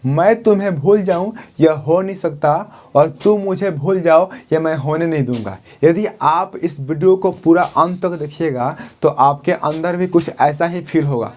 मैं तुम्हें भूल जाऊं यह हो नहीं सकता, और तुम मुझे भूल जाओ यह मैं होने नहीं दूंगा। यदि आप इस वीडियो को पूरा अंत तक देखिएगा तो आपके अंदर भी कुछ ऐसा ही फील होगा।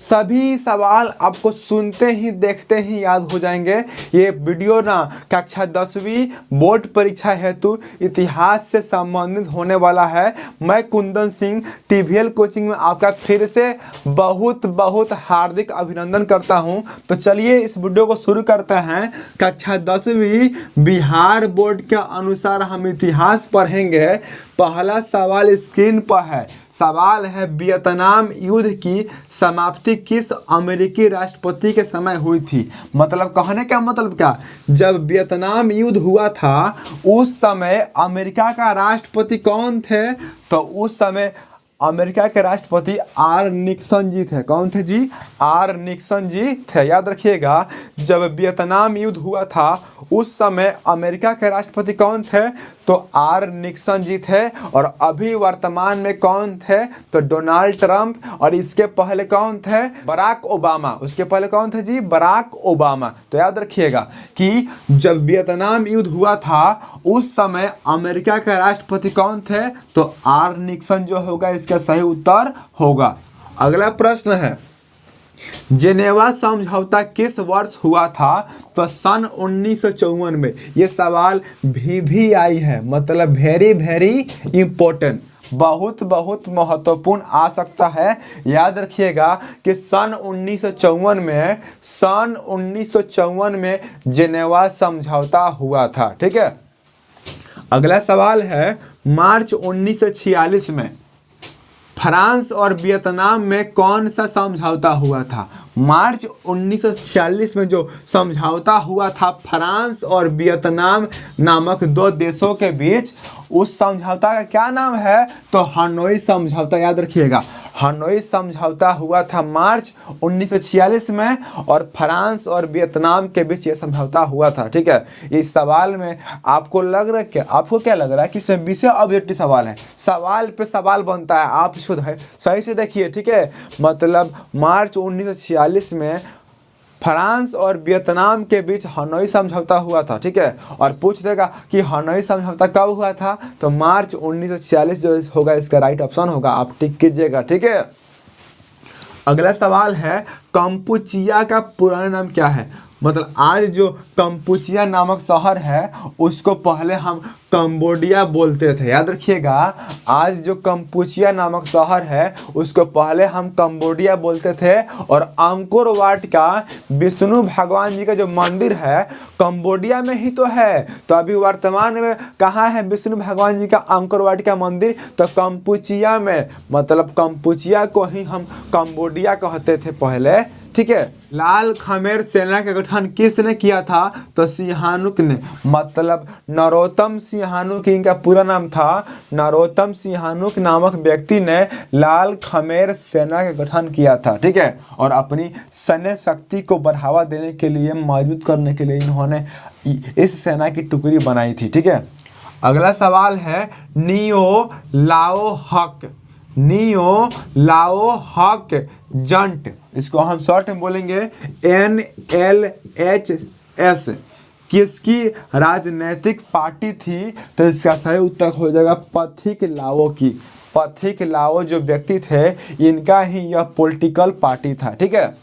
सभी सवाल आपको सुनते ही देखते ही याद हो जाएंगे। ये वीडियो ना कक्षा 10वीं बोर्ड परीक्षा हेतु इतिहास से संबंधित होने वाला है। मैं कुंदन सिंह टीवीएल कोचिंग में आपका फिर से बहुत बहुत हार्दिक अभिनंदन करता हूं। तो चलिए इस वीडियो को शुरू करते हैं। कक्षा 10वीं बिहार बोर्ड के अनुसार हम इतिहास पढ़ेंगे। पहला सवाल स्क्रीन पर है। सवाल है, वियतनाम युद्ध की समाप्ति किस अमेरिकी राष्ट्रपति के समय हुई थी? मतलब कहने का मतलब क्या, जब वियतनाम युद्ध हुआ था उस समय अमेरिका का राष्ट्रपति कौन थे? तो उस समय अमेरिका के राष्ट्रपति आर निक्सन जी थे। कौन थे जी? आर निक्सन जी थे। याद रखिएगा, जब वियतनाम युद्ध हुआ था उस समय अमेरिका के राष्ट्रपति कौन थे? तो आर निक्सन जी थे। और अभी वर्तमान में कौन थे? तो डोनाल्ड ट्रंप। और इसके पहले कौन थे? Barack Obama. उसके पहले कौन थे जी? Barack Obama. तो याद रखिएगा कि जब वियतनाम युद्ध हुआ था उस समय अमेरिका के राष्ट्रपति कौन थे? तो आर निक्सन जो होगा इसका सही उत्तर होगा। अगला प्रश्न है, जेनेवा समझौता किस वर्ष हुआ था? तो सन 1954 में। ये सवाल भी आई है, मतलब वेरी वेरी इंपॉर्टेंट, बहुत बहुत महत्वपूर्ण आ सकता है। याद रखिएगा कि सन 1954 में जेनेवा समझौता हुआ था। ठीक है। अगला सवाल है, मार्च 1946 में फ्रांस और वियतनाम में कौन सा समझौता हुआ था? मार्च 1946 में जो समझौता हुआ था फ्रांस और वियतनाम नामक दो देशों के बीच, उस समझौता का क्या नाम है? तो हनोई समझौता। याद रखिएगा, हनोई समझौता हुआ था मार्च 1946 में और फ्रांस और वियतनाम के बीच ये समझौता हुआ था। ठीक है। इस सवाल में आपको लग रहा है क्या, आपको क्या लग रहा है कि इसमें विषय ऑब्जेक्टिव सवाल है, सवाल पे सवाल बनता है। आप इसको सही से देखिए। ठीक है। मतलब मार्च 1946 में फ्रांस और वियतनाम के बीच हनोई समझौता हुआ था। ठीक है। और पूछ देगा कि हनोई समझौता कब हुआ था? तो मार्च 1946 जो होगा इसका राइट ऑप्शन होगा। आप टिक कीजिएगा। ठीक है। अगला सवाल है, कंपुचिया का पुराना नाम क्या है? मतलब आज जो कंपुचिया नामक शहर है उसको पहले हम कंबोडिया बोलते थे। याद रखिएगा, आज जो कंपुचिया नामक शहर है उसको पहले हम कंबोडिया बोलते थे। और अंकोर वाट का विष्णु भगवान जी का जो मंदिर है कंबोडिया में ही तो है। तो अभी वर्तमान में कहाँ है विष्णु भगवान जी का अंकोर वाट का मंदिर? तो कंपुचिया में। मतलब कंपुचिया को ही हम कंबोडिया कहते थे पहले। ठीक है। लाल खमेर सेना का गठन किसने किया था? तो सिंहानुक ने। मतलब नरोत्तम सिंहानुक इनका पूरा नाम था। नरोत्तम सिंहानुक नामक व्यक्ति ने लाल खमेर सेना का गठन किया था। ठीक है। और अपनी सैन्य शक्ति को बढ़ावा देने के लिए, मजबूत करने के लिए इन्होंने इस सेना की टुकड़ी बनाई थी। ठीक है। अगला सवाल है, नियो लाओ हक। नियो लाओ हक जंट, इसको हम शॉर्ट में बोलेंगे NLHS, किसकी राजनीतिक पार्टी थी? तो इसका सही उत्तर हो जाएगा पथिक लाओ की। पथिक लाओ जो व्यक्ति थे इनका ही यह पॉलिटिकल पार्टी था। ठीक है।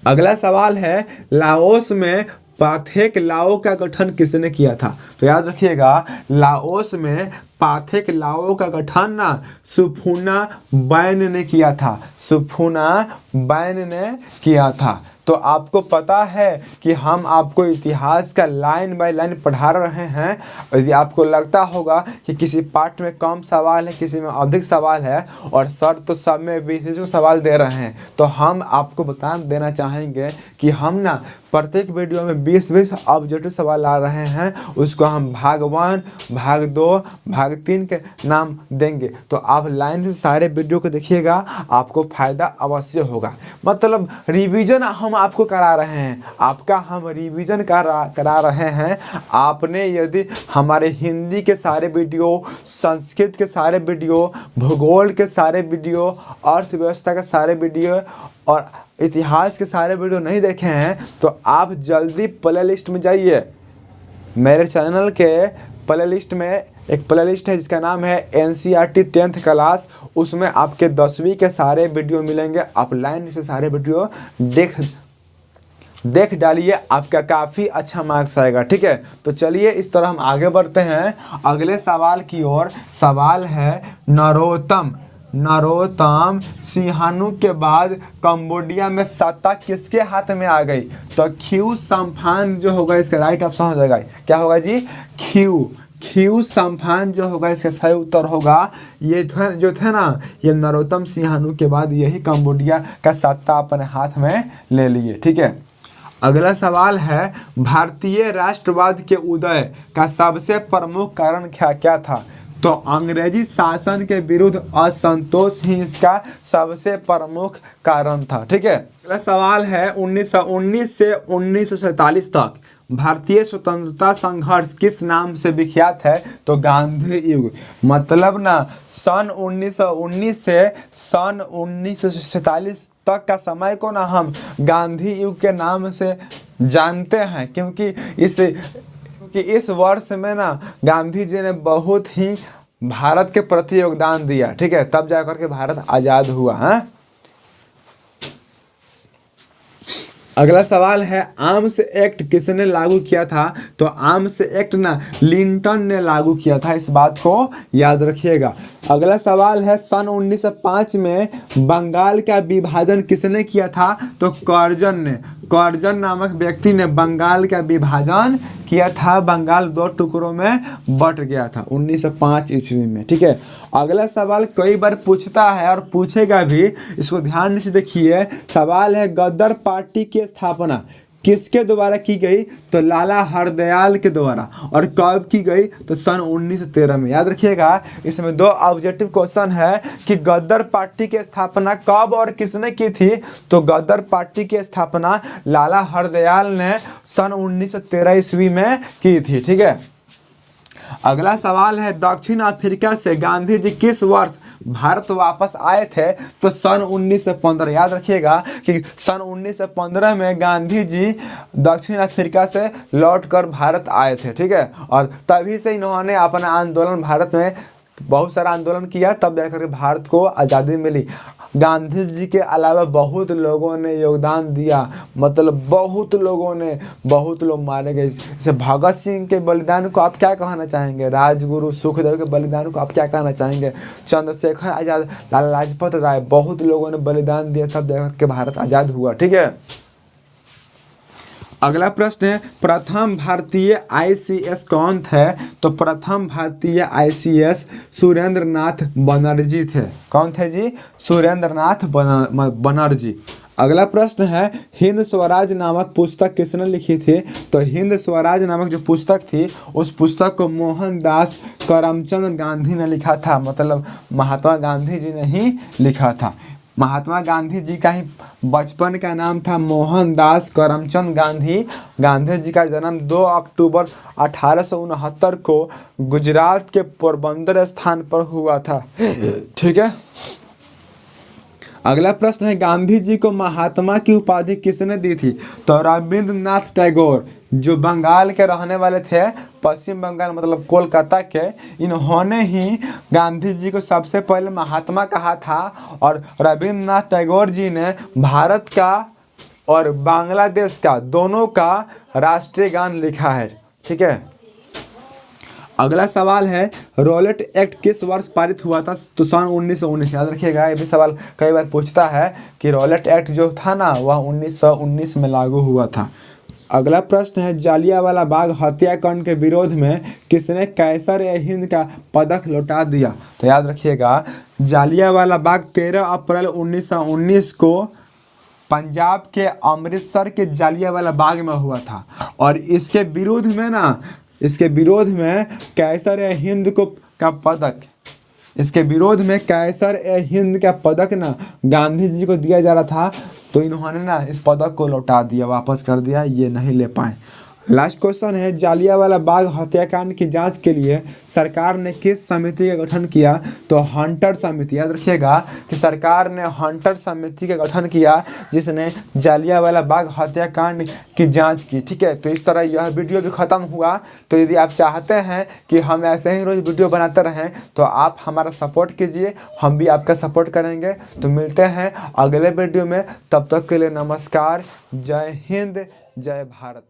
अगला सवाल है, लाओस में पाथेक लाओ का गठन किसने किया था? तो याद रखिएगा, लाओस में पाथेक लाओ का गठन ना सुफुना बैन ने किया था। सुफुना बैन ने किया था। तो आपको पता है कि हम आपको इतिहास का लाइन बाय लाइन पढ़ा रहे हैं। यदि आपको लगता होगा कि किसी पार्ट में कम सवाल है, किसी में अधिक सवाल है और सर तो सब में विशेष सवाल दे रहे हैं, तो हम आपको बता देना चाहेंगे कि हम ना प्रत्येक वीडियो में 20-20 ऑब्जेक्टिव सवाल ला रहे हैं। उसको हम भाग 1, भाग 2, भाग 3 के नाम देंगे। तो आप लाइन से सारे वीडियो को देखिएगा, आपको फायदा अवश्य होगा। मतलब रिवीजन हम आपको करा रहे हैं, आपका हम रिवीजन करा रहे हैं। आपने यदि हमारे हिंदी के सारे वीडियो, संस्कृत के सारे वीडियो, भूगोल के सारे वीडियो, अर्थव्यवस्था के सारे वीडियो और इतिहास के सारे वीडियो नहीं देखे हैं तो आप जल्दी प्ले लिस्ट में जाइए। मेरे चैनल के प्ले लिस्ट में एक प्ले लिस्ट है जिसका नाम है NCERT 10th क्लास, उसमें आपके 10वीं के सारे वीडियो मिलेंगे। आप लाइन से सारे वीडियो देख डालिए, आपका काफ़ी अच्छा मार्क्स आएगा। ठीक है, तो चलिए इस तरह हम आगे बढ़ते हैं अगले सवाल की ओर। सवाल है नरोत्तम सिंहानू के बाद कंबोडिया में सत्ता किसके हाथ में आ गई? तो ख्यू सम्फान जो होगा इसका राइट ऑप्शन हो जाएगा। क्या होगा जी? ख्यू सम्फान जो होगा इसका सही उत्तर होगा। ये जो थे ना, ये नरोत्तम सिंहानू के बाद यही कंबोडिया का सत्ता अपने हाथ में ले लिए। ठीक है, अगला सवाल है भारतीय राष्ट्रवाद के उदय का सबसे प्रमुख कारण क्या था? तो अंग्रेजी शासन के विरुद्ध असंतोष ही इसका सबसे प्रमुख कारण था। ठीक है, अगला सवाल है 1919 से 1947 तक भारतीय स्वतंत्रता संघर्ष किस नाम से विख्यात है? तो गांधी युग। मतलब ना सन 1919 से सन 1947 तक का समय को ना हम गांधी युग के नाम से जानते हैं, क्योंकि इस वर्ष में ना गांधी जी ने बहुत ही भारत के प्रति योगदान दिया। ठीक है, तब जाकर के भारत आज़ाद हुआ है। अगला सवाल है आर्म्स एक्ट किसने लागू किया था? तो आर्म्स एक्ट ना लिंटन ने लागू किया था, इस बात को याद रखिएगा। अगला सवाल है सन 1905 में बंगाल का विभाजन किसने किया था? तो कर्जन नामक व्यक्ति ने बंगाल का विभाजन किया था। बंगाल 2 टुकड़ों में बट गया था 1905 ईस्वी में। ठीक है, अगला सवाल कई बार पूछता है और पूछेगा भी, इसको ध्यान से देखिए। सवाल है गदर पार्टी की स्थापना किसके द्वारा की गई? तो लाला हरदयाल के द्वारा। और कब की गई? तो सन 1913 में। याद रखिएगा, इसमें 2 ऑब्जेक्टिव क्वेश्चन है कि गदर पार्टी की स्थापना कब और किसने की थी? तो गदर पार्टी की स्थापना लाला हरदयाल ने सन 1913 ईस्वी में की थी। ठीक है, अगला सवाल है दक्षिण अफ्रीका से गांधी जी किस वर्ष भारत वापस आए थे? तो सन 1915। याद रखिएगा कि सन 1915 में गांधी जी दक्षिण अफ्रीका से लौटकर भारत आए थे। ठीक है, और तभी से इन्होंने अपना आंदोलन भारत में बहुत सारा आंदोलन किया, तब जाकर के भारत को आज़ादी मिली। गांधी जी के अलावा बहुत लोगों ने योगदान दिया, मतलब बहुत लोग मारे गए। जैसे भगत सिंह के बलिदान को आप क्या कहना चाहेंगे? राजगुरु सुखदेव के बलिदान को आप क्या कहना चाहेंगे? चंद्रशेखर आज़ाद, लाला लाजपत राय, बहुत लोगों ने बलिदान दिया, तब जाकर के भारत आज़ाद हुआ। ठीक है, अगला प्रश्न है प्रथम भारतीय ICS कौन थे? तो प्रथम भारतीय ICS सुरेंद्र नाथ बनर्जी थे। कौन थे जी? सुरेंद्र नाथ बनर्जी। अगला प्रश्न है हिंद स्वराज नामक पुस्तक किसने लिखी थी? तो हिंद स्वराज नामक जो पुस्तक थी, उस पुस्तक को मोहनदास करमचंद गांधी ने लिखा था। मतलब महात्मा गांधी जी ने ही लिखा था। महात्मा गांधी जी का ही बचपन का नाम था मोहनदास करमचंद गांधी। गांधी जी का जन्म 2 अक्टूबर 1869 को गुजरात के पोरबंदर स्थान पर हुआ था। ठीक है, अगला प्रश्न है गांधी जी को महात्मा की उपाधि किसने दी थी? तो रविंद्रनाथ टैगोर, जो बंगाल के रहने वाले थे, पश्चिम बंगाल मतलब कोलकाता के, इन्होंने ही गांधी जी को सबसे पहले महात्मा कहा था। और रविंद्रनाथ टैगोर जी ने भारत का और बांग्लादेश का दोनों का राष्ट्रीय गान लिखा है। ठीक है, अगला सवाल है रॉलेट एक्ट किस वर्ष पारित हुआ था? तो सन 1919। याद रखिएगा, ये भी सवाल कई बार पूछता है कि रॉलेट एक्ट जो था ना, वह 1919 में लागू हुआ था। अगला प्रश्न है जालियांवाला बाग हत्याकांड के विरोध में किसने कैसर-ए-हिंद का पदक लौटा दिया? तो याद रखिएगा, जालियांवाला बाग 13 अप्रैल 1919 को पंजाब के अमृतसर के जालियांवाला बाग में हुआ था। और इसके विरोध में कैसर-ए-हिंद का पदक ना गांधी जी को दिया जा रहा था, तो इन्होंने ना इस पदक को लौटा दिया, वापस कर दिया, ये नहीं ले पाए। लास्ट क्वेश्चन है, जालियांवाला बाग हत्याकांड की जांच के लिए सरकार ने किस समिति का गठन किया? तो हंटर समिति। याद रखिएगा कि सरकार ने हंटर समिति का गठन किया जिसने जालियांवाला बाग हत्याकांड की जांच की। ठीक है, तो इस तरह यह वीडियो भी खत्म हुआ। तो यदि आप चाहते हैं कि हम ऐसे ही रोज वीडियो बनाते रहें तो आप हमारा सपोर्ट कीजिए, हम भी आपका सपोर्ट करेंगे। तो मिलते हैं अगले वीडियो में, तब तक के लिए नमस्कार। जय हिंद, जय भारत।